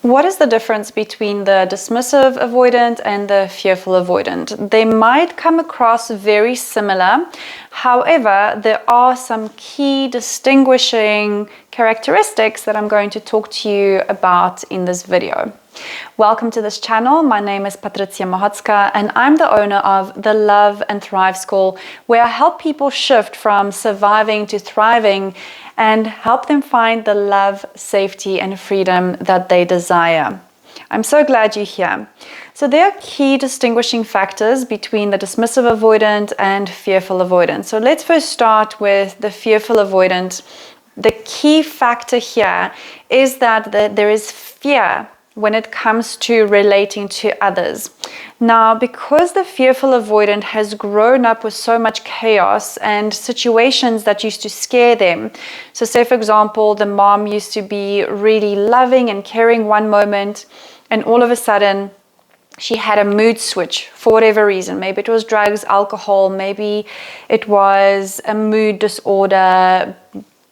What is the difference between the dismissive avoidant and the fearful avoidant? They might come across very similar. However, there are some key distinguishing characteristics that I'm going to talk to you about in this video. Welcome to this channel. My name is Patrycja Mahocka and I'm the owner of the Love and Thrive School, where I help people shift from surviving to thriving and help them find the love, safety, and freedom that they desire. I'm so glad you're here. So there are key distinguishing factors between the dismissive avoidant and fearful avoidant. So let's first start with the fearful avoidant. The key factor here is that there is fear when it comes to relating to others. Now, because the fearful avoidant has grown up with so much chaos and situations that used to scare them. So say, for example, the mom used to be really loving and caring one moment, and all of a sudden she had a mood switch for whatever reason. Maybe it was drugs, alcohol, maybe it was a mood disorder,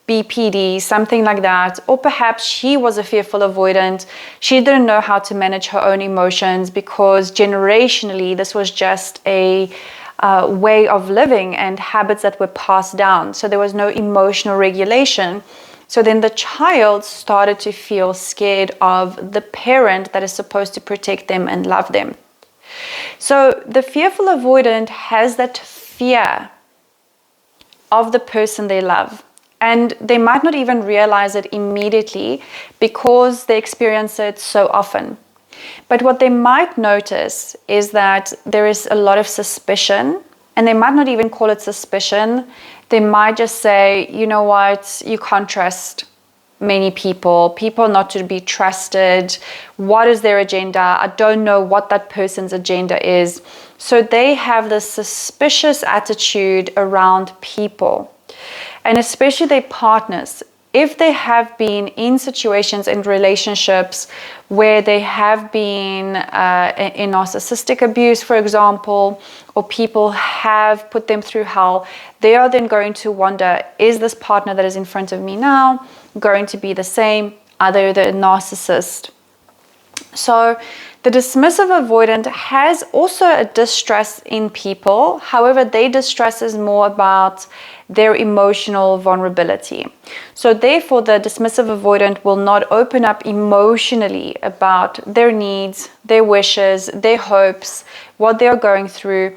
BPD, something like that. Or perhaps she was a fearful avoidant. She didn't know how to manage her own emotions because generationally this was just a way of living and habits that were passed down. So there was no emotional regulation. So then the child started to feel scared of the parent that is supposed to protect them and love them. So the fearful avoidant has that fear of the person they love. And they might not even realize it immediately because they experience it so often. But what they might notice is that there is a lot of suspicion, and they might not even call it suspicion. They might just say, you know what, you can't trust many people. People are not to be trusted. What is their agenda? I don't know what that person's agenda is. So they have this suspicious attitude around people. And especially their partners, if they have been in situations and relationships where they have been in narcissistic abuse, for example, or people have put them through hell, they are then going to wonder, is this partner that is in front of me now going to be the same? Are they the narcissist? So the dismissive avoidant has also a distrust in people. However, their distrust is more about their emotional vulnerability. So therefore, the dismissive avoidant will not open up emotionally about their needs, their wishes, their hopes, what they're going through.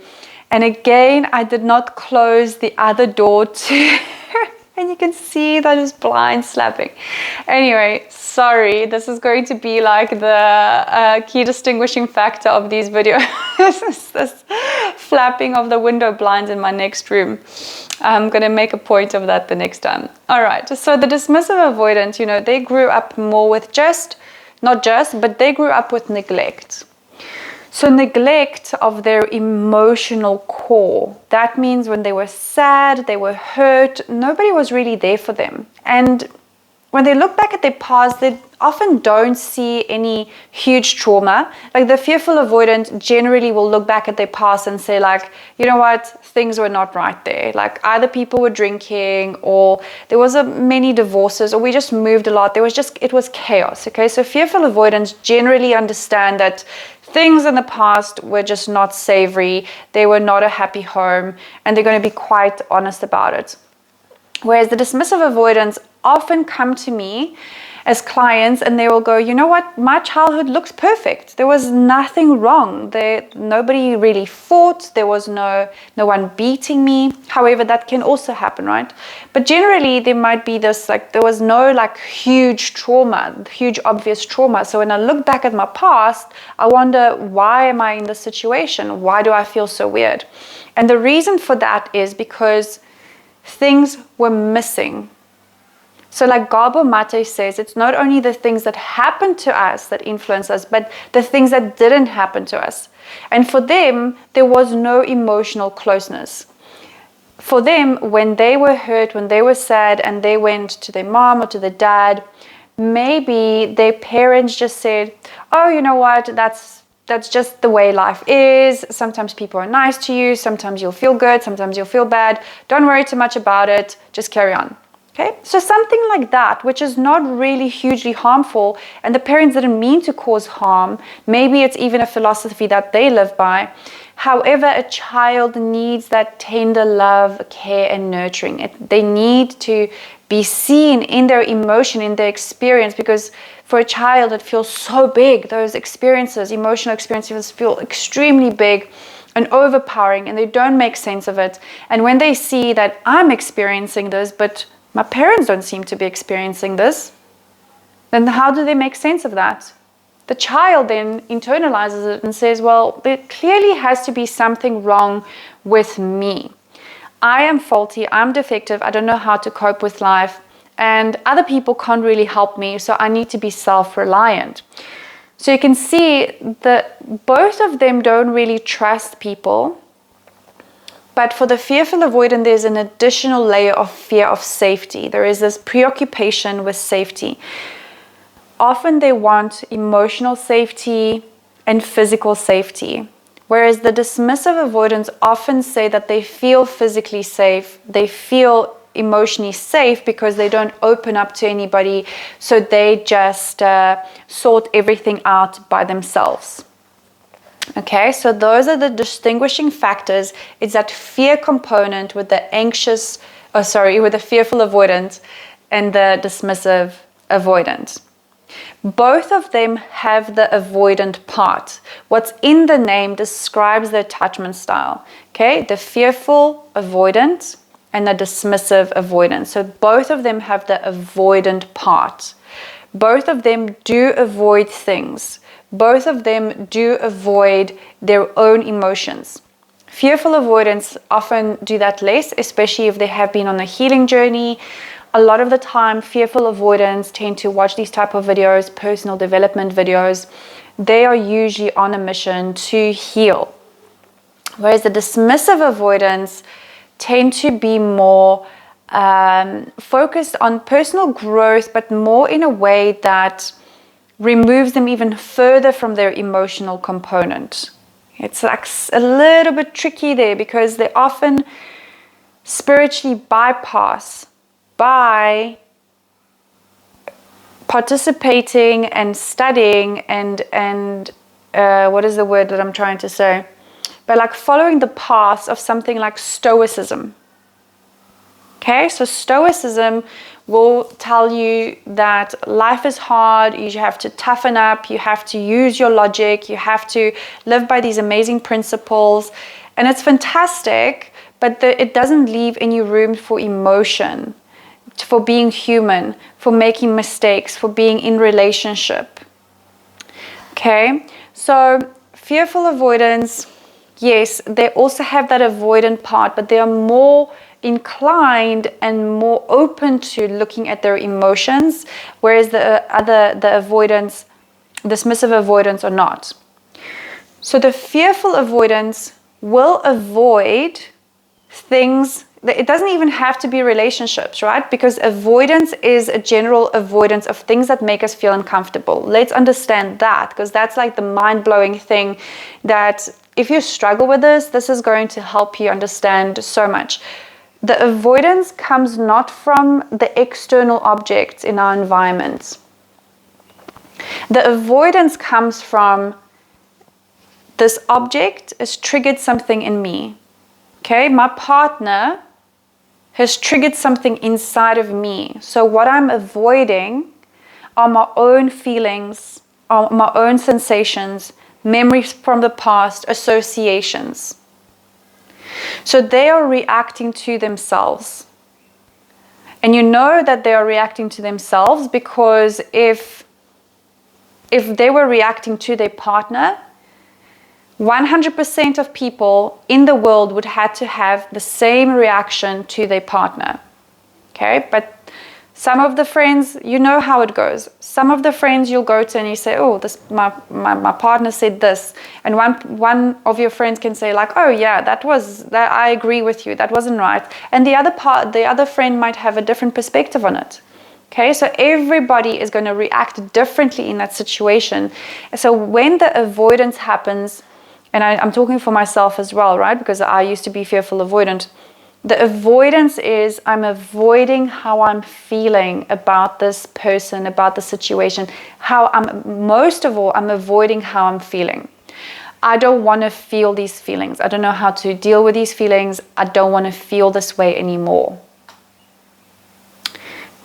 And again, I did not close the other door to and you can see that is blind slapping. Anyway, sorry, this is going to be like the key distinguishing factor of these videos. This flapping of the window blinds in my next room. I'm going to make a point of that the next time. All right, so the dismissive avoidant, you know, they grew up more with but they grew up with neglect. So neglect of their emotional core. That means when they were sad, they were hurt, nobody was really there for them. And when they look back at their past, they often don't see any huge trauma. Like the fearful avoidant generally will look back at their past and say like, you know what, things were not right there. Like either people were drinking or there was many divorces or we just moved a lot. It was chaos. Okay, so fearful avoidants generally understand that things in the past were just not savory. They were not a happy home and they're going to be quite honest about it. Whereas the dismissive avoidants often come to me as clients and they will go, you know what, my childhood looks perfect. There was nothing wrong. Nobody really fought. There was no one beating me. However, that can also happen, right? But generally there might be this, like there was no like huge trauma, huge obvious trauma. So when I look back at my past, I wonder, why am I in this situation? Why do I feel so weird? And the reason for that is because things were missing. So like Gabo Mate says, it's not only the things that happen to us that influence us, but the things that didn't happen to us. And for them, there was no emotional closeness. For them, when they were hurt, when they were sad, and they went to their mom or to their dad, maybe their parents just said, oh, you know what, that's just the way life is. Sometimes people are nice to you, sometimes you'll feel good, sometimes you'll feel bad. Don't worry too much about it, just carry on. Okay, so something like that, which is not really hugely harmful, and the parents didn't mean to cause harm. Maybe it's even a philosophy that they live by. However, a child needs that tender love, care, and nurturing. They need to be seen in their emotion, in their experience, because for a child, it feels so big. Those experiences, emotional experiences, feel extremely big and overpowering, and they don't make sense of it. And when they see that I'm experiencing this, but my parents don't seem to be experiencing this, then how do they make sense of that? The child then internalizes it and says, well, there clearly has to be something wrong with me. I am faulty, I'm defective, I don't know how to cope with life, and other people can't really help me, so I need to be self-reliant. So you can see that both of them don't really trust people. But for the fearful avoidant, there's an additional layer of fear of safety. There is this preoccupation with safety. Often they want emotional safety and physical safety. Whereas the dismissive avoidants often say that they feel physically safe, they feel emotionally safe because they don't open up to anybody, so they just sort everything out by themselves. Okay, so those are the distinguishing factors. It's that fear component with the with the fearful avoidant and the dismissive avoidant. Both of them have the avoidant part. What's in the name describes the attachment style. Okay, the fearful avoidant and the dismissive avoidant. So both of them have the avoidant part. Both of them do avoid things. Both of them do avoid their own emotions. Fearful avoidants often do that less, especially if they have been on a healing journey. A lot of the time, fearful avoidants tend to watch these type of videos, personal development videos. They are usually on a mission to heal. Whereas the dismissive avoidants tend to be more focused on personal growth, but more in a way that removes them even further from their emotional component. It's like a little bit tricky there because they often spiritually bypass by participating and studying and what is the word that I'm trying to say? By like following the path of something like Stoicism. Okay, so Stoicism will tell you that life is hard, you have to toughen up, you have to use your logic, you have to live by these amazing principles, and it's fantastic, but it doesn't leave any room for emotion, for being human, for making mistakes, for being in relationship. Okay, so fearful avoidance, yes, they also have that avoidant part, but they are more inclined and more open to looking at their emotions, whereas the avoidance, dismissive avoidance, are not. So the fearful avoidance will avoid things. It doesn't even have to be relationships, right? Because avoidance is a general avoidance of things that make us feel uncomfortable. Let's understand that, because that's like the mind-blowing thing that if you struggle with this is going to help you understand so much. The avoidance comes not from the external objects in our environment. The avoidance comes from this object has triggered something in me. Okay, my partner has triggered something inside of me. So what I'm avoiding are my own feelings, are my own sensations, memories from the past, associations. So they are reacting to themselves. And you know that they are reacting to themselves because if they were reacting to their partner, 100% of people in the world would have to have the same reaction to their partner. Okay, but some of the friends, you know how it goes. Some of the friends you'll go to and you say, oh, my partner said this. And one of your friends can say like, oh yeah, that I agree with you, that wasn't right. And the other friend might have a different perspective on it. Okay, so everybody is going to react differently in that situation. So when the avoidance happens, and I'm talking for myself as well, right? Because I used to be fearful avoidant. The avoidance is I'm avoiding how I'm feeling about this person, about the situation. Most of all, I'm avoiding how I'm feeling. I don't want to feel these feelings. I don't know how to deal with these feelings. I don't want to feel this way anymore.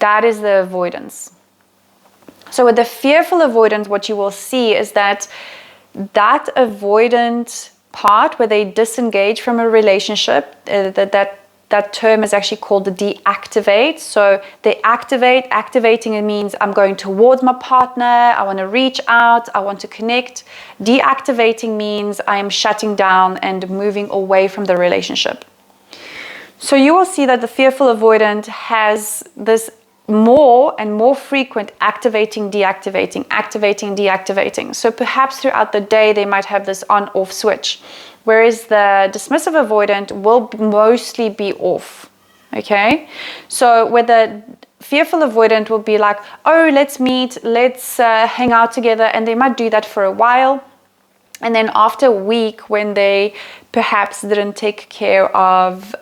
That is the avoidance. So with the fearful avoidant, what you will see is that avoidant part where they disengage from a relationship, that term is actually called the deactivate. So they activate. Activating, it means I'm going towards my partner, I want to reach out, I want to connect. Deactivating means I am shutting down and moving away from the relationship. So you will see that the fearful avoidant has this more and more frequent activating, deactivating, activating, deactivating. So perhaps throughout the day they might have this on-off switch, whereas the dismissive avoidant will mostly be off. Okay, so where the fearful avoidant will be like, oh, let's meet, let's hang out together, and they might do that for a while. And then after a week, when they perhaps didn't take care of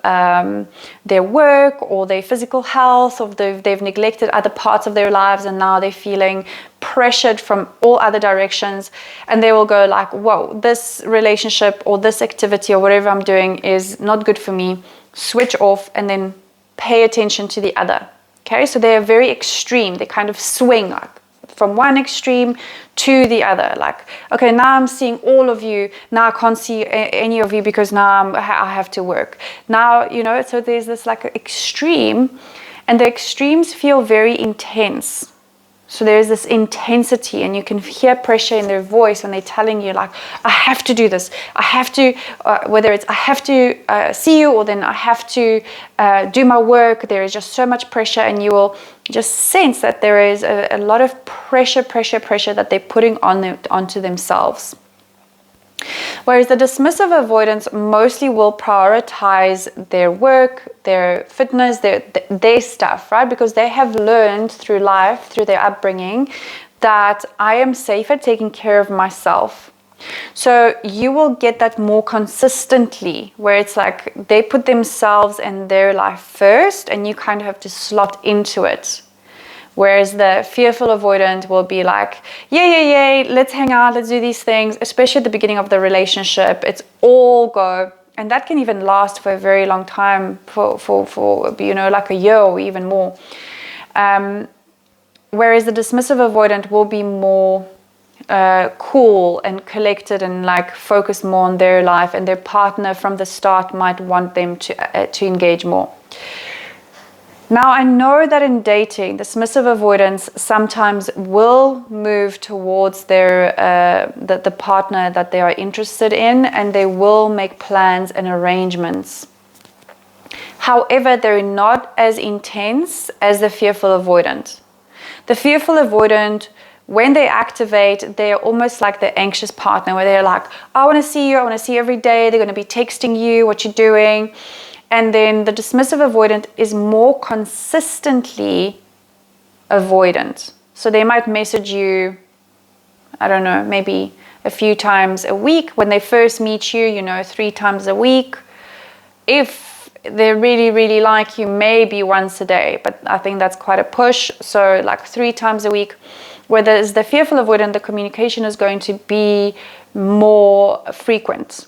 their work or their physical health, or they've neglected other parts of their lives, and now they're feeling pressured from all other directions, and they will go like, whoa, this relationship or this activity or whatever I'm doing is not good for me, switch off, and then pay attention to the other. Okay, so they're very extreme. They kind of swing like from one extreme to the other. Like, okay, now I'm seeing all of you. Now I can't see any of you because now I have to work. Now, so there's this like extreme, and the extremes feel very intense. So there's this intensity, and you can hear pressure in their voice when they're telling you like, I have to do this. I have to, whether it's I have to see you, or then I have to do my work. There is just so much pressure, and you will just sense that there is a lot of pressure that they're putting onto themselves. Whereas the dismissive avoidants mostly will prioritize their work, their fitness, their stuff, right? Because they have learned through life, through their upbringing, that I am safe at taking care of myself. So you will get that more consistently, where it's like they put themselves and their life first, and you kind of have to slot into it. Whereas the fearful avoidant will be like, yay, let's hang out, let's do these things, especially at the beginning of the relationship. It's all go. And that can even last for a very long time, for like a year or even more. Whereas the dismissive avoidant will be more cool and collected, and like focus more on their life, and their partner from the start might want them to engage more. Now, I know that in dating, dismissive avoidants sometimes will move towards their the partner that they are interested in, and they will make plans and arrangements. However, they're not as intense as the fearful avoidant. The fearful avoidant, when they activate, they're almost like the anxious partner, where they're like, I want to see you, I want to see you every day. They're going to be texting you what you're doing. And then the dismissive avoidant is more consistently avoidant. So they might message you, I don't know, maybe a few times a week. When they first meet you, 3 times a week. If they really, really like you, maybe once a day. But I think that's quite a push. So like 3 times a week. Whereas the fearful avoidant, the communication is going to be more frequent.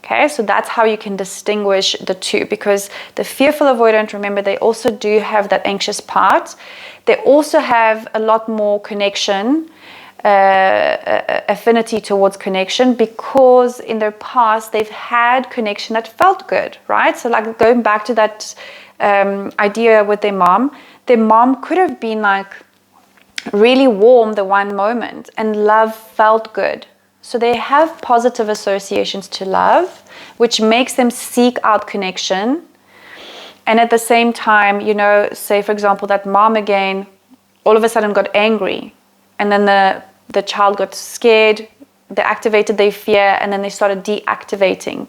Okay, so that's how you can distinguish the two, because the fearful avoidant, remember, they also do have that anxious part. They also have a lot more connection, affinity towards connection, because in their past they've had connection that felt good, right? So like going back to that idea with their mom could have been like really warm the one moment, and love felt good. So they have positive associations to love, which makes them seek out connection. And at the same time, say for example, that mom again, all of a sudden got angry. And then the child got scared, they activated their fear, and then they started deactivating,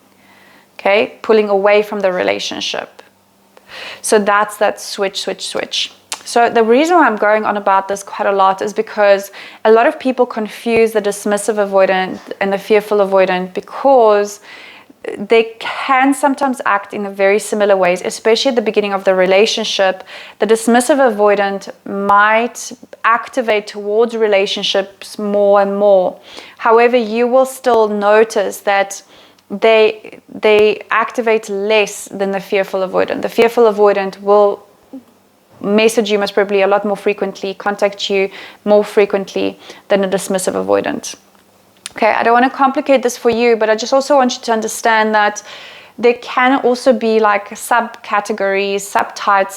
okay? Pulling away from the relationship. So that's that switch. So the reason why I'm going on about this quite a lot is because a lot of people confuse the dismissive avoidant and the fearful avoidant, because they can sometimes act in very similar ways, especially at the beginning of the relationship. The dismissive avoidant might activate towards relationships more and more. However, you will still notice that they activate less than the fearful avoidant. The fearful avoidant will message you most probably a lot more frequently, contact you more frequently than a dismissive avoidant. Okay, I don't want to complicate this for you, but I just also want you to understand that there can also be like subcategories, subtypes,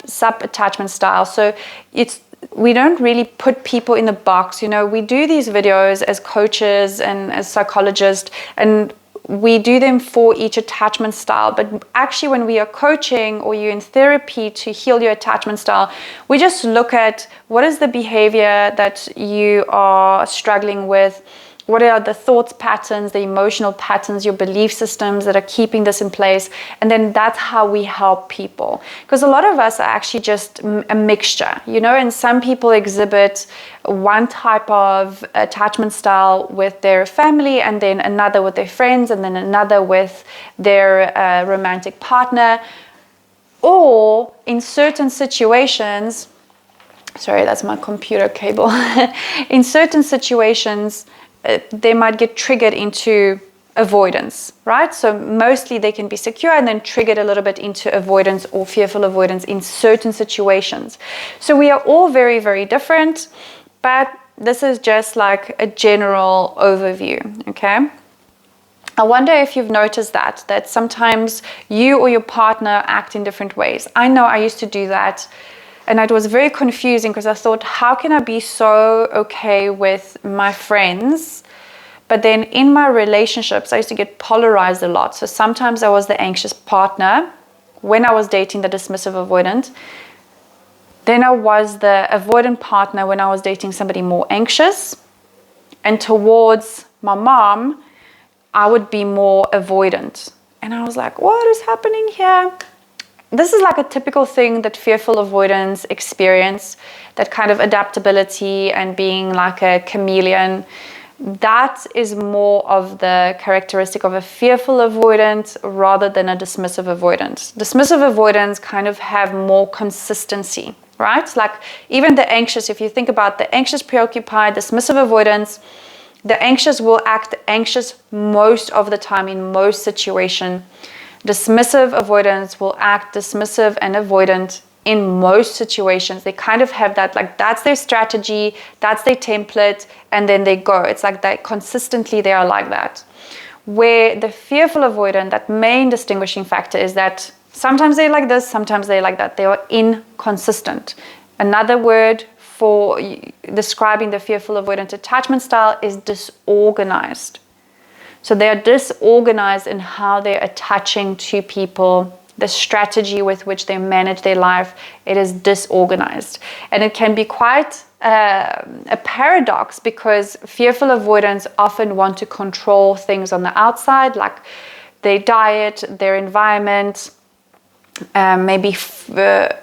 sub attachment styles. So we don't really put people in a box. You know, we do these videos as coaches and as psychologists, and we do them for each attachment style. But actually, when we are coaching or you're in therapy to heal your attachment style, we just look at what is the behavior that you are struggling with. What are the thoughts patterns, the emotional patterns, your belief systems that are keeping this in place? And then that's how we help people. Because a lot of us are actually just a mixture, you know, and some people exhibit one type of attachment style with their family, and then another with their friends, and then another with their romantic partner. Or in certain situations, sorry, that's my computer cable. In certain situations, they might get triggered into avoidance, right? So mostly they can be secure and then triggered a little bit into avoidance or fearful avoidance in certain situations. So we are all very, very different, but this is just like a general overview, okay? I wonder if you've noticed that sometimes you or your partner act in different ways. I know I used to do that. And it was very confusing because I thought, how can I be so okay with my friends? But then in my relationships, I used to get polarized a lot. So sometimes I was the anxious partner when I was dating the dismissive avoidant. Then I was the avoidant partner when I was dating somebody more anxious. And towards my mom, I would be more avoidant. And I was like, what is happening here? This is like a typical thing that fearful avoidants experience, that kind of adaptability and being like a chameleon. That is more of the characteristic of a fearful avoidant rather than a dismissive avoidant. Dismissive avoidants kind of have more consistency, right? Like even the anxious, if you think about the anxious, preoccupied, dismissive avoidants, the anxious will act anxious most of the time in most situations. Dismissive avoidants will act dismissive and avoidant in most situations. They kind of have that, like that's their strategy, that's their template, and then they go. It's like that consistently they are like that. Where the fearful avoidant, that main distinguishing factor is that sometimes they're like this, sometimes they're like that. They are inconsistent. Another word for describing the fearful avoidant attachment style is disorganized. So they are disorganized in how they're attaching to people, the strategy with which they manage their life. It is disorganized. And it can be quite a paradox because fearful avoidants often want to control things on the outside, like their diet, their environment, maybe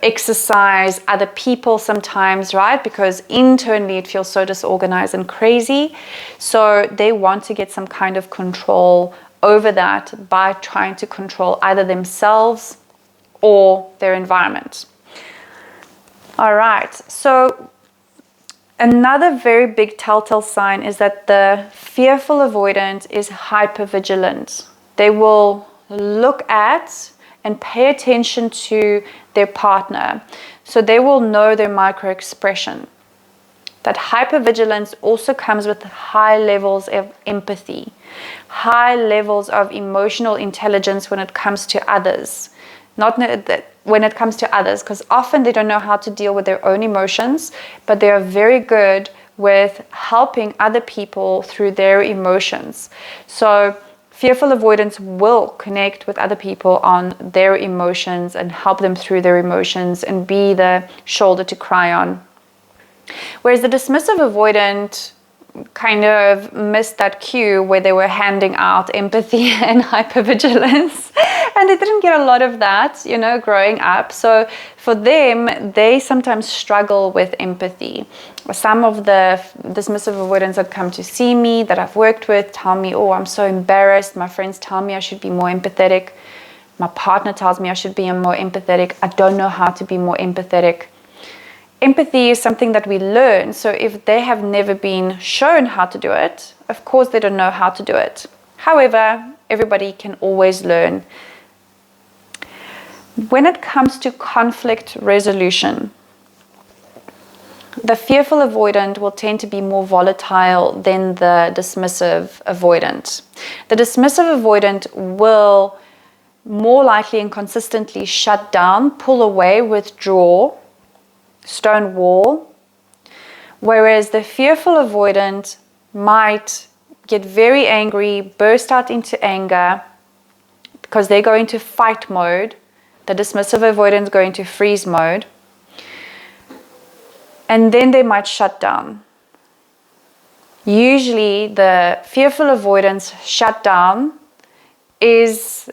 exercise, other people sometimes, right? Because internally it feels so disorganized and crazy. So they want to get some kind of control over that by trying to control either themselves or their environment. All right, so another very big telltale sign is that the fearful avoidant is hypervigilant. They will look at and pay attention to their partner. So they will know their micro-expression. That hypervigilance also comes with high levels of empathy, high levels of emotional intelligence when it comes to others. Not that when it comes to others, because often they don't know how to deal with their own emotions, but they are very good with helping other people through their emotions. So fearful avoidants will connect with other people on their emotions and help them through their emotions and be the shoulder to cry on. Whereas the dismissive avoidant kind of missed that cue where they were handing out empathy and hypervigilance, and they didn't get a lot of that, you know, growing up. So for them, they sometimes struggle with empathy. Some of the dismissive avoidants that come to see me, that I've worked with, tell me, oh, I'm so embarrassed. My friends tell me I should be more empathetic. My partner tells me I should be more empathetic. I don't know how to be more empathetic. Empathy is something that we learn. So if they have never been shown how to do it, of course they don't know how to do it. However, everybody can always learn. When it comes to conflict resolution, the fearful avoidant will tend to be more volatile than the dismissive avoidant. The dismissive avoidant will more likely and consistently shut down, pull away, withdraw, stone wall, whereas the fearful avoidant might get very angry, burst out into anger because they go into fight mode. The dismissive avoidants go into freeze mode, and then they might shut down. Usually the fearful avoidance shutdown is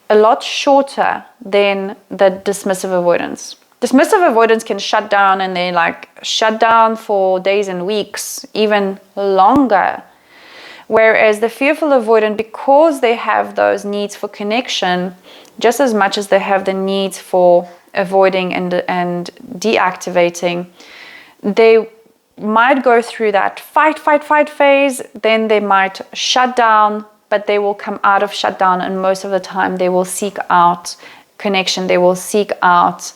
a lot shorter than the dismissive avoidance. Dismissive avoidance can shut down, and they like shut down for days and weeks, even longer. Whereas the fearful avoidant, because they have those needs for connection, just as much as they have the needs for avoiding and deactivating, they might go through that fight phase, then they might shut down, but they will come out of shutdown, and most of the time they will seek out connection, they will seek out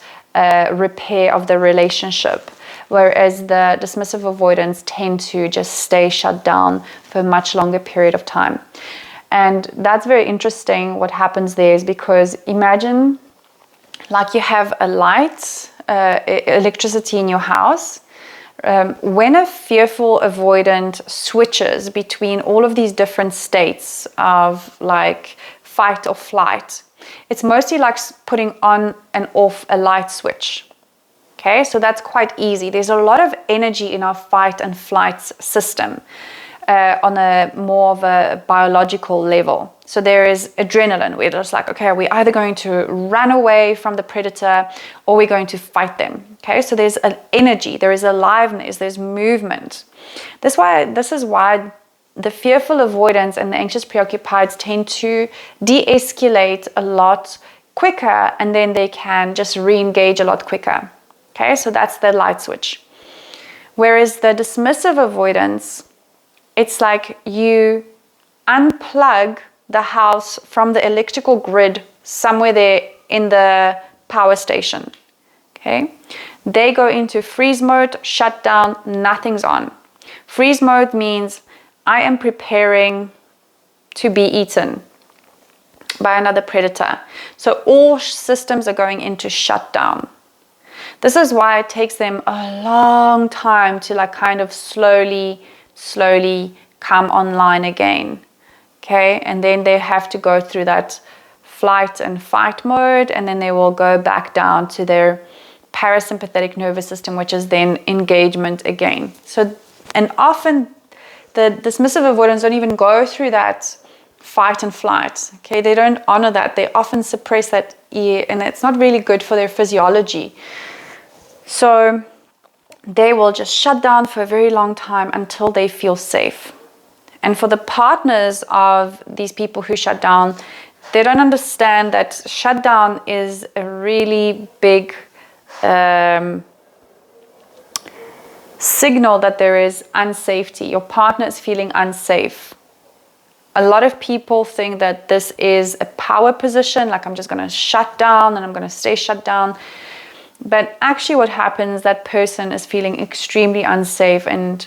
repair of the relationship, whereas the dismissive avoidants tend to just stay shut down for a much longer period of time. And that's very interesting. What happens there is, because imagine like you have a light, electricity in your house. When a fearful avoidant switches between all of these different states of like fight or flight, it's mostly like putting on and off a light switch. Okay, so that's quite easy. There's a lot of energy in our fight and flight system on a more of a biological level. So there is adrenaline. We're just like, okay, are we either going to run away from the predator or we're going to fight them? Okay, so there's an energy, there is aliveness, there's movement. This is why the fearful avoidance and the anxious preoccupieds tend to de-escalate a lot quicker, and then they can just re-engage a lot quicker. Okay, so that's the light switch. Whereas the dismissive avoidance, it's like you unplug the house from the electrical grid somewhere there in the power station. Okay, they go into freeze mode, shut down, nothing's on. Freeze mode means I am preparing to be eaten by another predator. So all systems are going into shutdown. This is why it takes them a long time to like kind of slowly come online again. Okay, and then they have to go through that flight and fight mode, and then they will go back down to their parasympathetic nervous system, which is then engagement again. So, and often the dismissive avoidants don't even go through that fight and flight. Okay, they don't honor that. They often suppress that, and it's not really good for their physiology. So they will just shut down for a very long time until they feel safe. And for the partners of these people who shut down, they don't understand that shutdown is a really big signal that there is unsafety. Your partner is feeling unsafe. A lot of people think that this is a power position, like I'm just going to shut down and I'm going to stay shut down. But actually what happens, that person is feeling extremely unsafe, and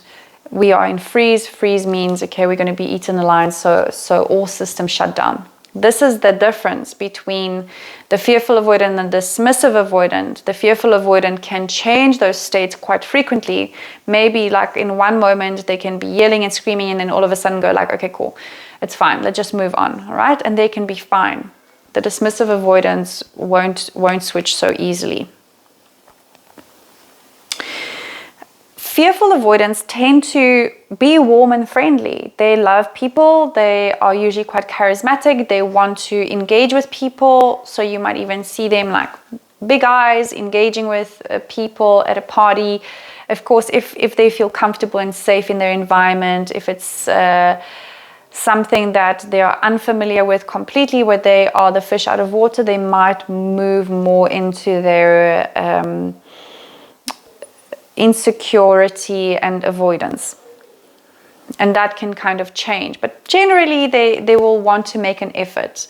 we are in freeze. Freeze means, okay, we're going to be eaten alive, so all systems shut down. This is the difference between the fearful avoidant and the dismissive avoidant. The fearful avoidant can change those states quite frequently. Maybe like in one moment they can be yelling and screaming, and then all of a sudden go like, okay, cool, it's fine, let's just move on, all right? And they can be fine. The dismissive avoidance won't switch so easily. Fearful avoidants tend to be warm and friendly. They love people. They are usually quite charismatic. They want to engage with people. So you might even see them like big eyes engaging with people at a party. Of course, if they feel comfortable and safe in their environment, if it's something that they are unfamiliar with completely, where they are the fish out of water, they might move more into their insecurity and avoidance. And that can kind of change. But generally, they will want to make an effort.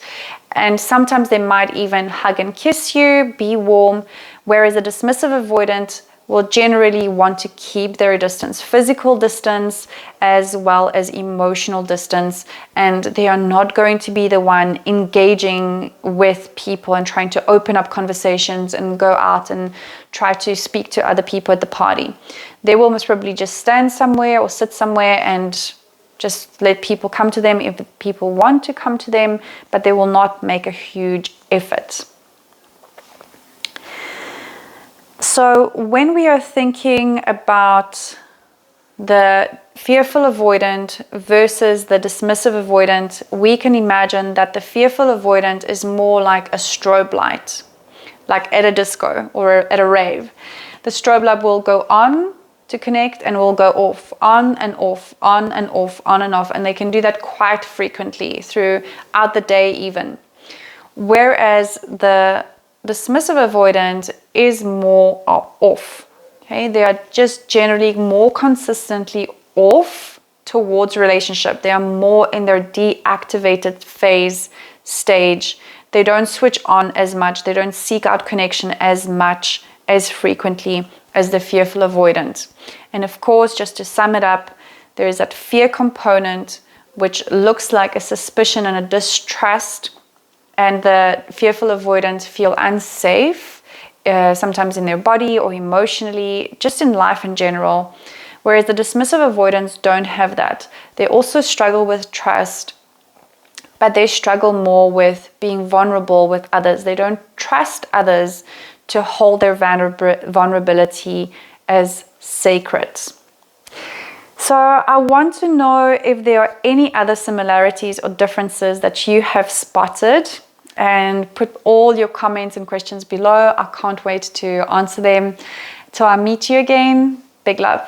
And sometimes they might even hug and kiss you, be warm, whereas a dismissive avoidant will generally want to keep their distance, physical distance as well as emotional distance, and they are not going to be the one engaging with people and trying to open up conversations and go out and try to speak to other people at the party. They will most probably just stand somewhere or sit somewhere and just let people come to them if people want to come to them, but they will not make a huge effort. So when we are thinking about the fearful avoidant versus the dismissive avoidant, we can imagine that the fearful avoidant is more like a strobe light, like at a disco or at a rave. The strobe light will go on to connect and will go off, on and off, on and off, on and off, and they can do that quite frequently throughout the day even. Whereas the dismissive avoidant is more off. Okay, they are just generally more consistently off towards relationship. They are more in their deactivated phase stage. They don't switch on as much. They don't seek out connection as much, as frequently as the fearful avoidant. And of course, just to sum it up, there is that fear component, which looks like a suspicion and a distrust. And the fearful avoidant feel unsafe, sometimes in their body or emotionally, just in life in general. Whereas the dismissive avoidants don't have that. They also struggle with trust, but they struggle more with being vulnerable with others. They don't trust others to hold their vulnerability as sacred. So I want to know if there are any other similarities or differences that you have spotted, and put all your comments and questions below. I can't wait to answer them. Till I meet you again, big love.